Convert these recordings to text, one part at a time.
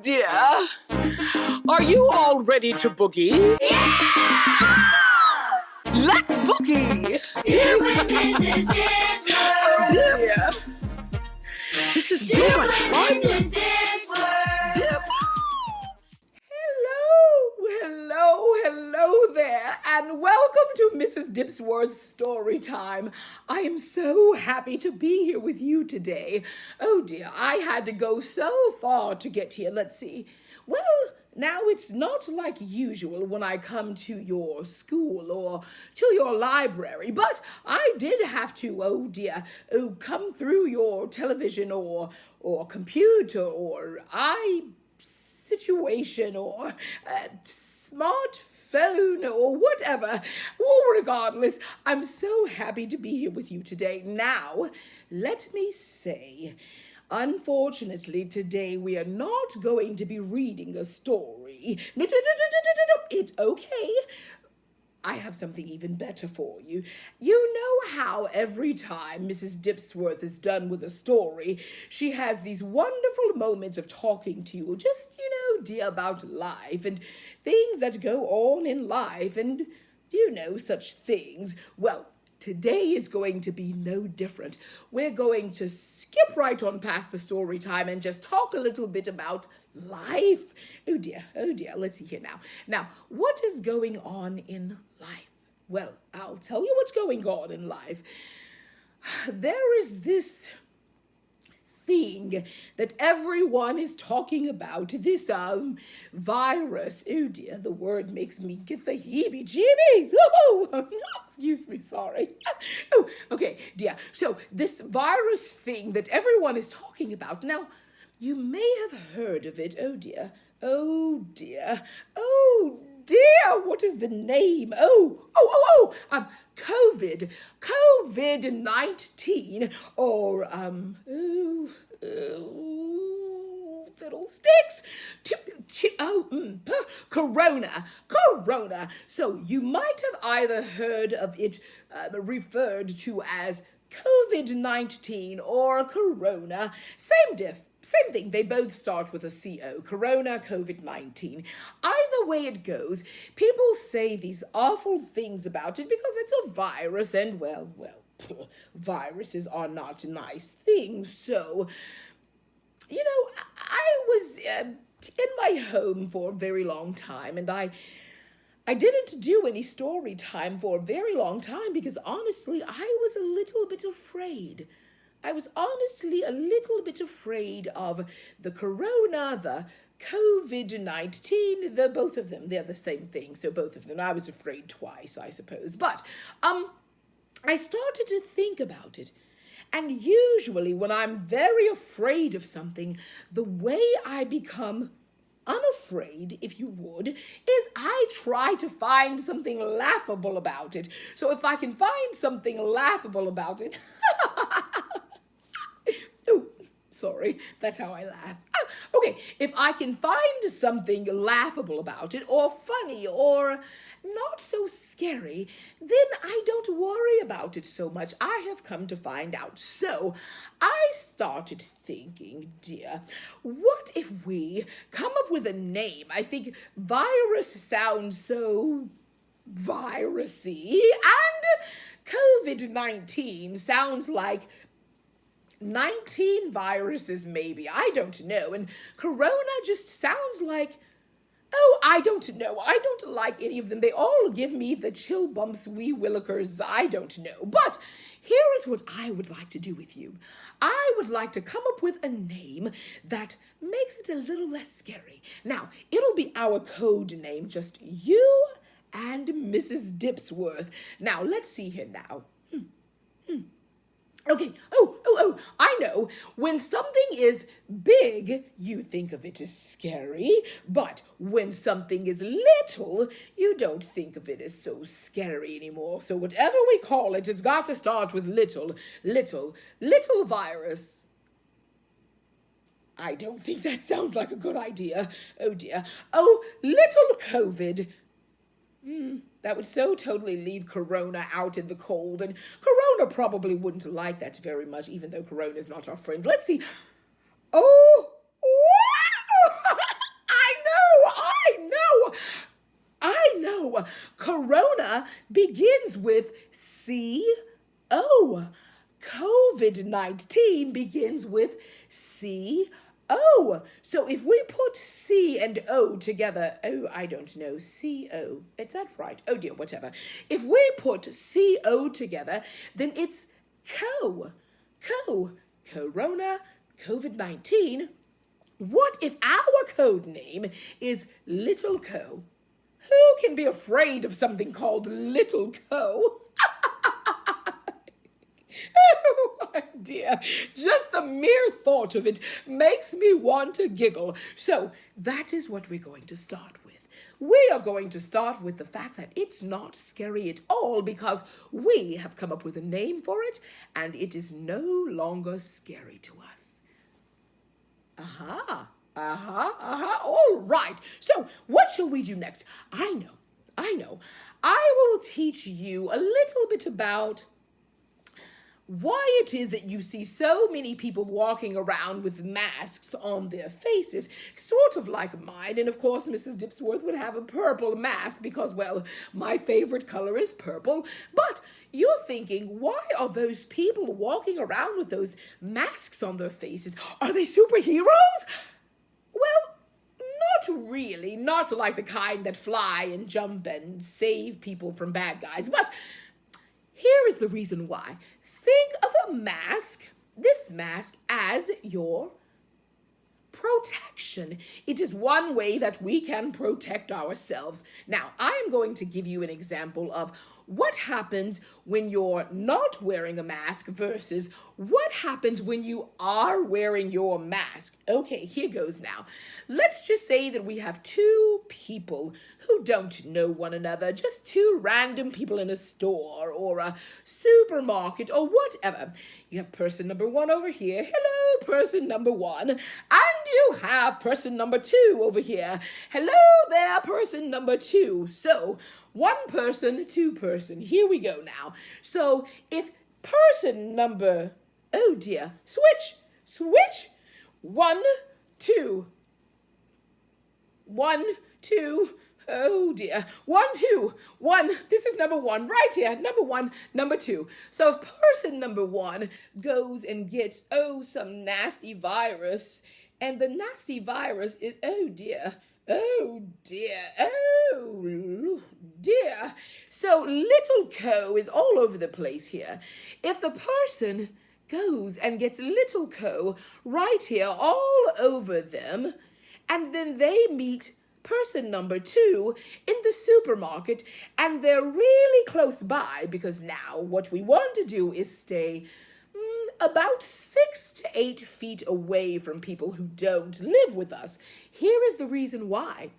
dear. Are you all ready to boogie? Yeah! Let's boogie! Dear with Mrs. Dipsworth. Oh dear. This is so Dear much with fun. Mrs. Dipsworth. Dip. Hello there, and welcome to Mrs. Dipsworth's story time. I am so happy to be here with you today. Oh dear, I had to go so far to get here. Let's see. Well, now it's not like usual when I come to your school or to your library, but I did have to, come through your television or computer or situation or smartphone or whatever. Well, regardless, I'm so happy to be here with you today. Now, let me say, unfortunately, today we are not going to be reading a story. No, it's okay. I have something even better for you. You know how every time Mrs. Dipsworth is done with a story, she has these wonderful moments of talking to you, just, dear, about life and things that go on in life and, such things. Well, today is going to be no different. We're going to skip right on past the story time and just talk a little bit about life. Oh dear, let's see here now. Now, what is going on in life? Well, I'll tell you what's going on in life. There is this thing that everyone is talking about, this virus. Oh dear, the word makes me get the heebie-jeebies. Oh, excuse me, sorry. Oh, okay, dear. So this virus thing that everyone is talking about. Now, you may have heard of it. Oh dear, what is the name? COVID-19 or fiddlesticks. Corona. So you might have either heard of it referred to as COVID-19 or Corona. Same thing. They both start with a CO. Corona, COVID-19. Either way it goes, people say these awful things about it because it's a virus and, well, viruses are not nice things. So, I was in my home for a very long time, and I didn't do any story time for a very long time because, honestly, I was a little bit afraid. I was honestly a little bit afraid of the corona, the COVID-19, both of them. They're the same thing, so both of them. I was afraid twice, I suppose. But I started to think about it. And usually when I'm very afraid of something, the way I become unafraid, if you would, is I try to find something laughable about it. So if I can find something laughable about it... Oh, sorry, that's how I laugh. Okay, if I can find something laughable about it, or funny, or not so scary, then I don't worry about it so much. I have come to find out. So I started thinking, dear, what if we come up with a name? I think virus sounds so virusy, and COVID-19 sounds like 19 viruses, maybe. I don't know. And Corona just sounds like, I don't know. I don't like any of them. They all give me the chill bumps, wee willikers. I don't know. But here is what I would like to do with you. I would like to come up with a name that makes it a little less scary. Now, it'll be our code name, just you and Mrs. Dipsworth. Now, let's see here now. Okay, I know. When something is big, you think of it as scary, but when something is little, you don't think of it as so scary anymore. So whatever we call it, it's got to start with little virus. I don't think that sounds like a good idea. Oh dear. Oh, little COVID. That would so totally leave Corona out in the cold, and Corona probably wouldn't like that very much, even though Corona's not our friend. Let's see. Oh, Corona begins with C-O. COVID-19 begins with C-O. So if we put C and O together, oh, I don't know, C-O, is that right? Oh dear, whatever. If we put C-O together, then it's Corona, COVID-19. What if our code name is Little Co? Who can be afraid of something called Little Co? Oh, my dear, just the mere thought of it makes me want to giggle. So that is what we're going to start with. We are going to start with the fact that it's not scary at all because we have come up with a name for it and it is no longer scary to us. All right. So what shall we do next? I know. I will teach you a little bit about why it is that you see so many people walking around with masks on their faces, sort of like mine. And of course, Mrs. Dipsworth would have a purple mask because, well, my favorite color is purple. But you're thinking, why are those people walking around with those masks on their faces? Are they superheroes? Well, not really. Not like the kind that fly and jump and save people from bad guys. But here is the reason why. Think of a mask, this mask, as your protection. It is one way that we can protect ourselves. Now, I am going to give you an example of what happens when you're not wearing a mask versus what happens when you are wearing your mask. Okay, here goes now. Let's just say that we have two people who don't know one another, just two random people in a store or a supermarket or whatever. You have person number one over here. Hello, person number one. And you have person number two over here. Hello there, person number two. So, one person, two person. Here we go now. So if person number, oh dear, switch, 1, 2, 1, 2, oh dear, 1, 2, 1, this is number one, right here, number one, number two. So if person number one goes and gets, some nasty virus, and the nasty virus is, oh dear, so Little Co is all over the place here. If the person goes and gets Little Co right here all over them, and then they meet person number two in the supermarket, and they're really close by, because now what we want to do is stay about 6 to 8 feet away from people who don't live with us. Here is the reason why.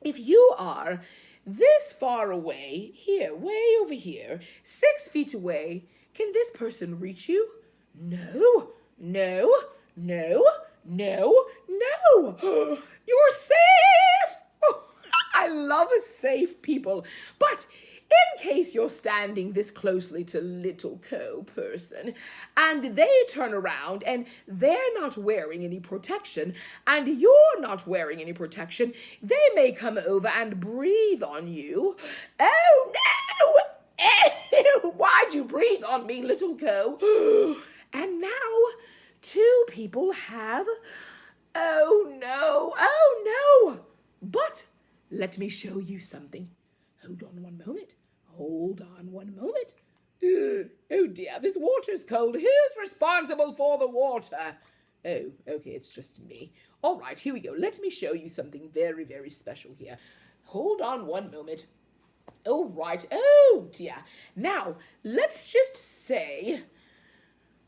If you are this far away, here, way over here, 6 feet away, can this person reach you? No. You're safe. Oh, I love safe people. But in case you're standing this closely to Little Co person and they turn around and they're not wearing any protection and you're not wearing any protection, they may come over and breathe on you. Oh no! Why'd you breathe on me, Little Co? And now 2 people have, oh no. But let me show you something. Hold on one moment. Oh dear, this water's cold. Who's responsible for the water? Oh, okay, it's just me. All right, here we go. Let me show you something very, very special here. Hold on one moment. All right, oh dear. Now, let's just say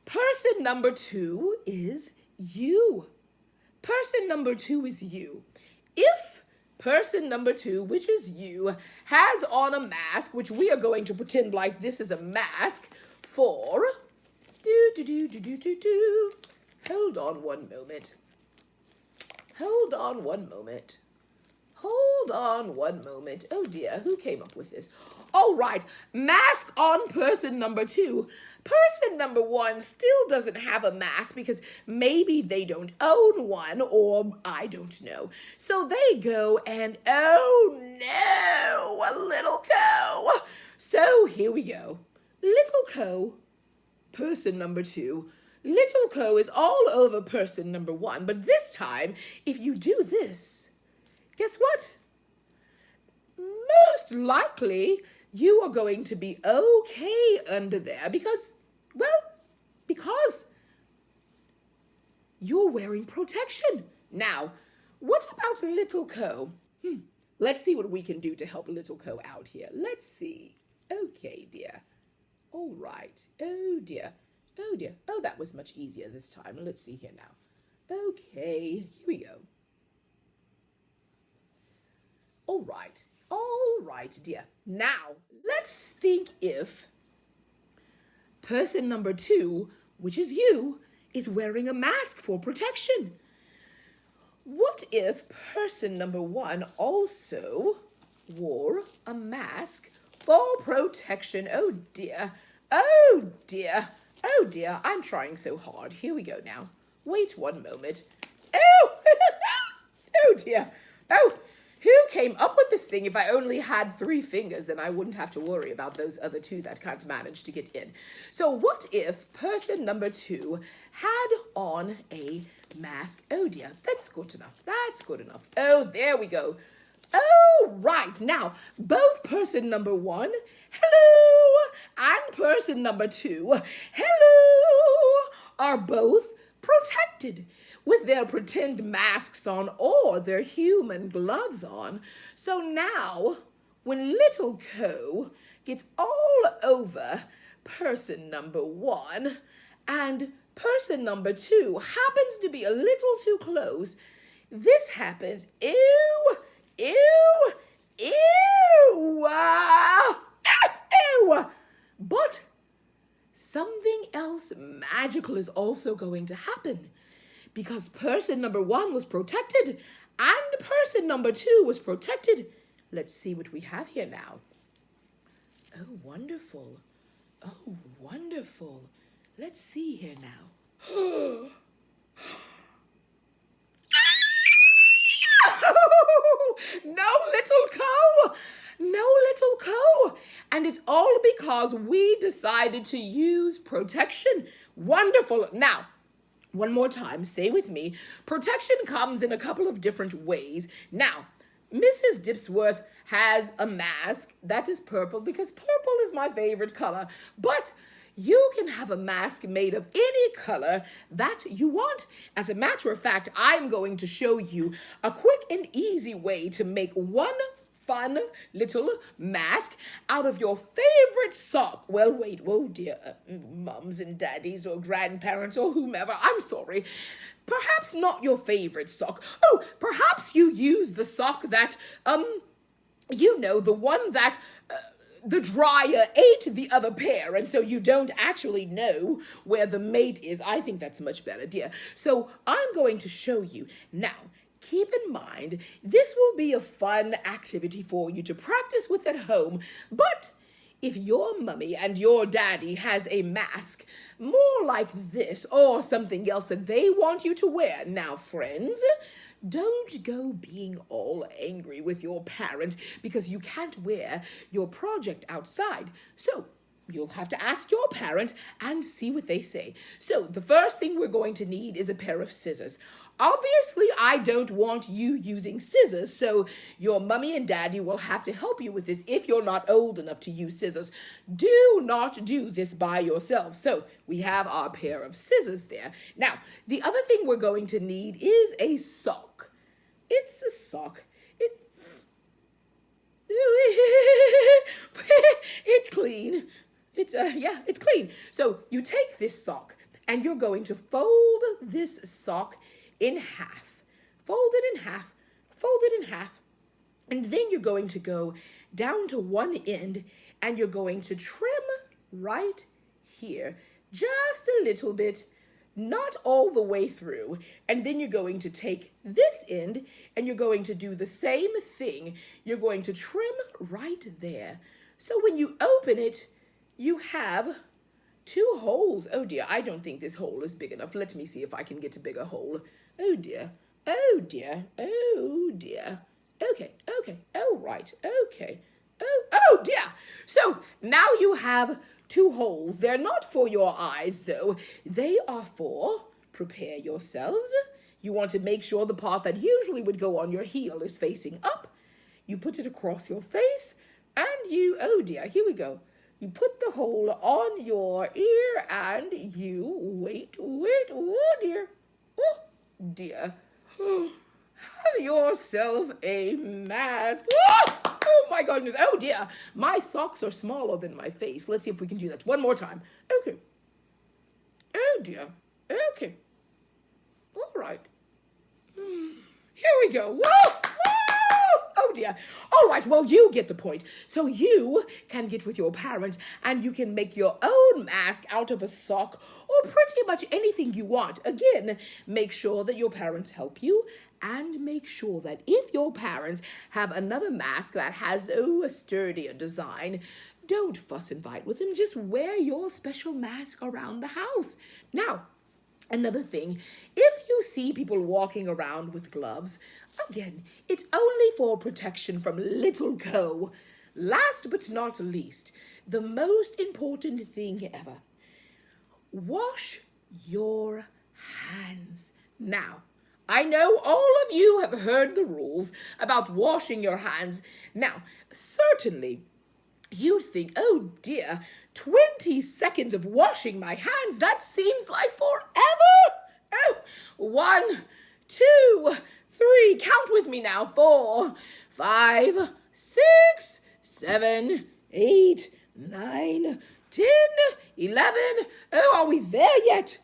person number 2 is you. Person number 2 is you. If person number 2, which is you, has on a mask, which we are going to pretend like this is a mask for, hold on one moment. Oh dear, who came up with this? All right, mask on person number 2. Person number 1 still doesn't have a mask because maybe they don't own one, or I don't know. So they go and, oh no, a little co. So here we go. Little co, person number 2. Little co is all over person number 1, but this time, if you do this, guess what? Most likely, you are going to be okay under there because you're wearing protection. Now, what about little co? Let's see what we can do to help little co out here. Let's see. Okay, dear. All right. Oh, dear. Oh, dear. Oh, that was much easier this time. Let's see here now. Okay, here we go. All right, dear. Now, let's think if person number 2, which is you, is wearing a mask for protection. What if person number 1 also wore a mask for protection? Oh dear, oh dear, oh dear, I'm trying so hard. Here we go now. Wait one moment. Oh, oh dear, oh. Who came up with this thing if I only had 3 fingers and I wouldn't have to worry about those other 2 that can't manage to get in? So what if person number 2 had on a mask? Oh dear, that's good enough. That's good enough. Oh, there we go. Oh, right. Now, both person number 1, hello, and person number 2, hello, are both protected with their pretend masks on or their human gloves on. So now, when little co gets all over person number 1 and person number 2 happens to be a little too close, this happens. Ew, ew, ew, ew. But something else magical is also going to happen. Because person number 1 was protected and person number 2 was protected. Let's see what we have here now. Oh, wonderful. Oh, wonderful. Let's see here now. No little co. No little co. And it's all because we decided to use protection. Wonderful. Now, one more time, say with me, protection comes in a couple of different ways. Now, Mrs. Dipsworth has a mask that is purple because purple is my favorite color, but you can have a mask made of any color that you want. As a matter of fact, I'm going to show you a quick and easy way to make one fun little mask out of your favorite sock. Well, wait, oh dear, mums and daddies or grandparents or whomever, I'm sorry. Perhaps not your favorite sock. Oh, perhaps you use the sock that, the one that the dryer ate the other pair, and so you don't actually know where the mate is. I think that's much better, dear. So I'm going to show you now. Keep in mind, this will be a fun activity for you to practice with at home, but if your mummy and your daddy has a mask more like this or something else that they want you to wear, now friends, don't go being all angry with your parents because you can't wear your project outside. So you'll have to ask your parents and see what they say. So the first thing we're going to need is a pair of scissors. Obviously, I don't want you using scissors, so your mummy and daddy will have to help you with this if you're not old enough to use scissors. Do not do this by yourself. So we have our pair of scissors there. Now, the other thing we're going to need is a sock. It's a sock. It's clean. It's clean. So you take this sock and you're going to fold this sock in half. Fold it in half. Fold it in half. And then you're going to go down to one end and you're going to trim right here. Just a little bit. Not all the way through. And then you're going to take this end and you're going to do the same thing. You're going to trim right there. So when you open it, you have two holes. Oh dear, I don't think this hole is big enough. Let me see if I can get a bigger hole. Oh dear, oh dear, oh dear. Okay, all right, okay. Oh dear. So now you have two holes. They're not for your eyes though. They are for, prepare yourselves. You want to make sure the part that usually would go on your heel is facing up. You put it across your face and you, oh dear, here we go. You put the hole on your ear and you wait, oh dear, have yourself a mask. Oh my goodness, oh dear, my socks are smaller than my face. Let's see if we can do that one more time. Okay. Oh dear, okay. All right. Here we go. Whoa! Oh dear. All right, well, you get the point. So you can get with your parents and you can make your own mask out of a sock or pretty much anything you want. Again, make sure that your parents help you and make sure that if your parents have another mask that has, a sturdier design, don't fuss and fight with them. Just wear your special mask around the house. Now, another thing, if you see people walking around with gloves, again, it's only for protection from little co. Last but not least, the most important thing ever, wash your hands. Now, I know all of you have heard the rules about washing your hands. Now, certainly, you think, oh dear, 20 seconds of washing my hands, that seems like forever. Oh, 1, 2, 3, count with me now. 4, 5, 6, 7, 8, 9, 10, 11. Oh, are we there yet?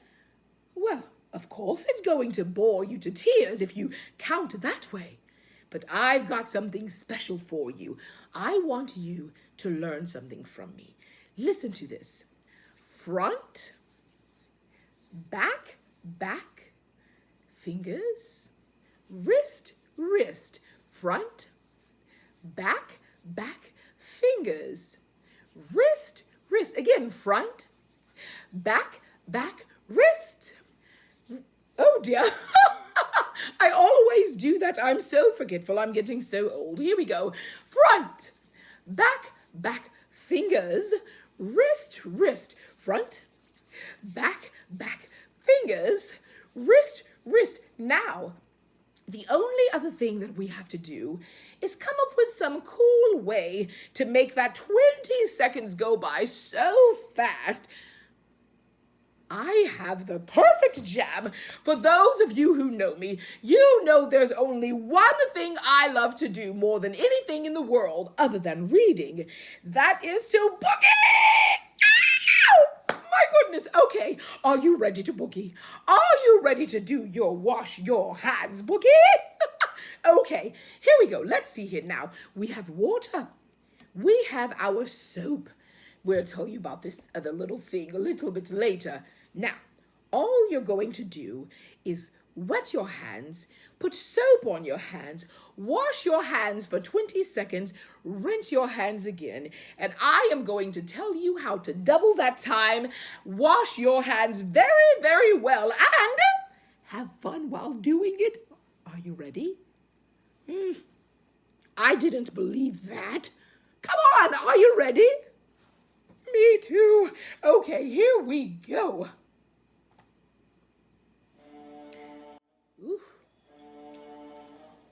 Well, of course it's going to bore you to tears if you count that way. But I've got something special for you. I want you to learn something from me. Listen to this. Front, back, fingers, wrist, front, back, fingers, wrist. Again, front, back, wrist. Oh dear. I always do that. I'm so forgetful. I'm getting so old. Here we go. Front, back, fingers, wrist, front, back, fingers, wrist. Now, the only other thing that we have to do is come up with some cool way to make that 20 seconds go by so fast. I have the perfect jam. For those of you who know me, you know there's only one thing I love to do more than anything in the world other than reading. That is to boogie! Ow! My goodness. Okay, are you ready to boogie? Are you ready to do your wash your hands boogie? Okay, here we go. Let's see here now. We have water. We have our soap. We'll tell you about this other little thing a little bit later. Now, all you're going to do is wet your hands, put soap on your hands, wash your hands for 20 seconds, rinse your hands again, and I am going to tell you how to double that time, wash your hands very, very well, and have fun while doing it. Are you ready? I didn't believe that. Come on, are you ready? Me too. Okay, here we go. Oof.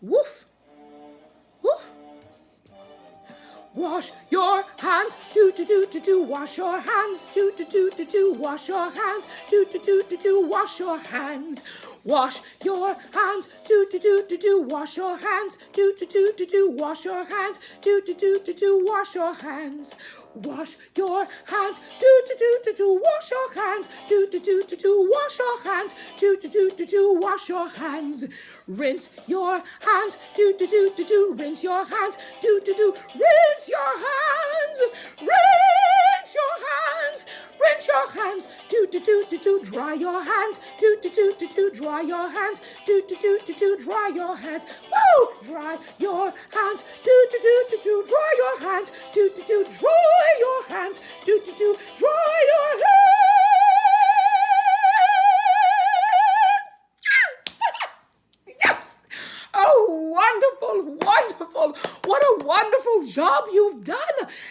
Woof. Woof. Wash your hands, do, wash your hands, do, wash your hands, do, wash your hands. Wash your hands, do, wash your hands, do, wash your hands, do, wash your hands. Wash your hands, do, wash your hands, do, wash your hands, do, wash your hands. Rinse your hands, do, rinse your hands, do, rinse your hands, rinse your hands, rinse your hands. Do do do do do. Dry your hands. Do do do do do. Dry your hands. Do do do do do. Dry your hands. Woo! Dry your hands. Do do do do do. Dry your hands. Do do do. Dry your hands. Do do do. Dry your hands. Yes! Oh, wonderful, wonderful. What a wonderful job you've done.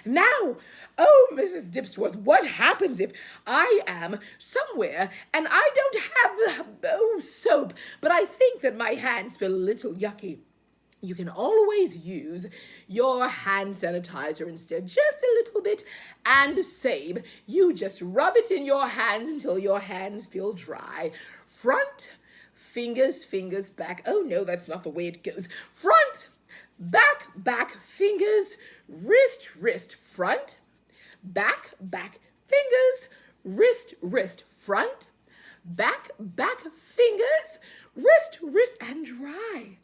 Now, oh, Mrs. Dipsworth, what happens if I am somewhere and I don't have soap, but I think that my hands feel a little yucky? You can always use your hand sanitizer instead, just a little bit, and same. You just rub it in your hands until your hands feel dry. Front, fingers, fingers, back. Oh no, that's not the way it goes. Front, back, fingers, wrist, wrist, front, back, fingers, wrist, front, back, fingers, wrist, and dry.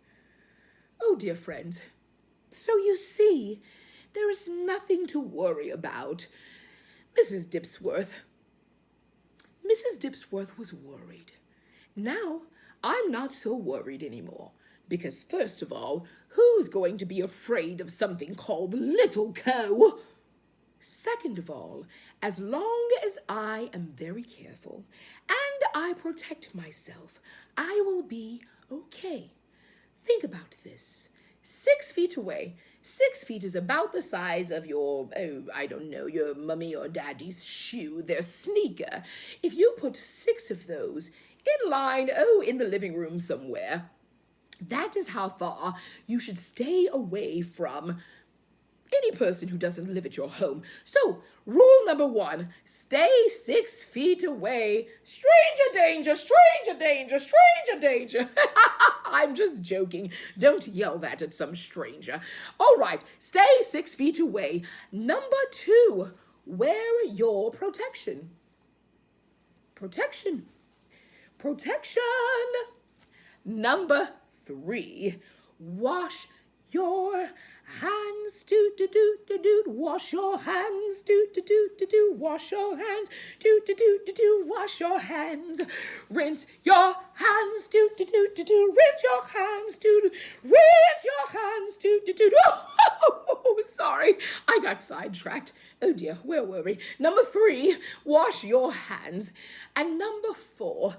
Oh, dear friends, so you see, there is nothing to worry about. Mrs. Dipsworth was worried. Now, I'm not so worried anymore, because first of all, who's going to be afraid of something called Little Co? Second of all, as long as I am very careful and I protect myself, I will be okay. Think about this. 6 feet away. 6 feet is about the size of your, your mummy or daddy's shoe, their sneaker. If you put 6 of those in line, in the living room somewhere, that is how far you should stay away from any person who doesn't live at your home. So, rule number 1, stay 6 feet away. Stranger danger, stranger danger, stranger danger. I'm just joking. Don't yell that at some stranger. All right, stay 6 feet away. Number 2, wear your protection. Protection. Number 3, wash your hands, wash your hands, wash your hands, wash your hands, rinse your hands, rinse your hands, rinse your hands, Oh, sorry, I got sidetracked. Oh dear, where were we? Number 3, wash your hands. And number 4,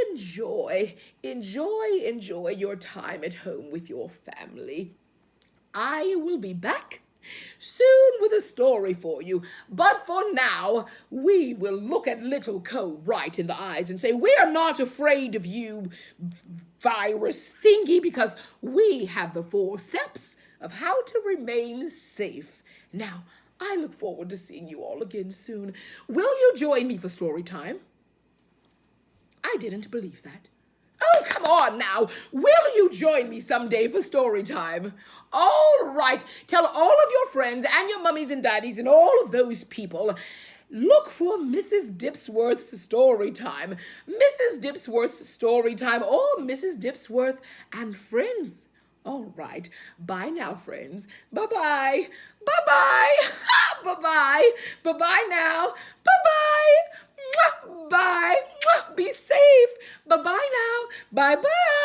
enjoy your time at home with your family. I will be back soon with a story for you, but for now, we will look at Little Co right in the eyes and say, we are not afraid of you, virus thingy, because we have the 4 steps of how to remain safe. Now, I look forward to seeing you all again soon. Will you join me for story time? I didn't believe that. Oh, come on now. Will you join me someday for story time? All right. Tell all of your friends and your mummies and daddies and all of those people. Look for Mrs. Dipsworth's story time. Mrs. Dipsworth's story time, or Mrs. Dipsworth and friends. All right. Bye now, friends. Bye-bye. Bye-bye. Bye-bye. Bye-bye now. Bye-bye. Bye. Be safe. Bye-bye now. Bye-bye.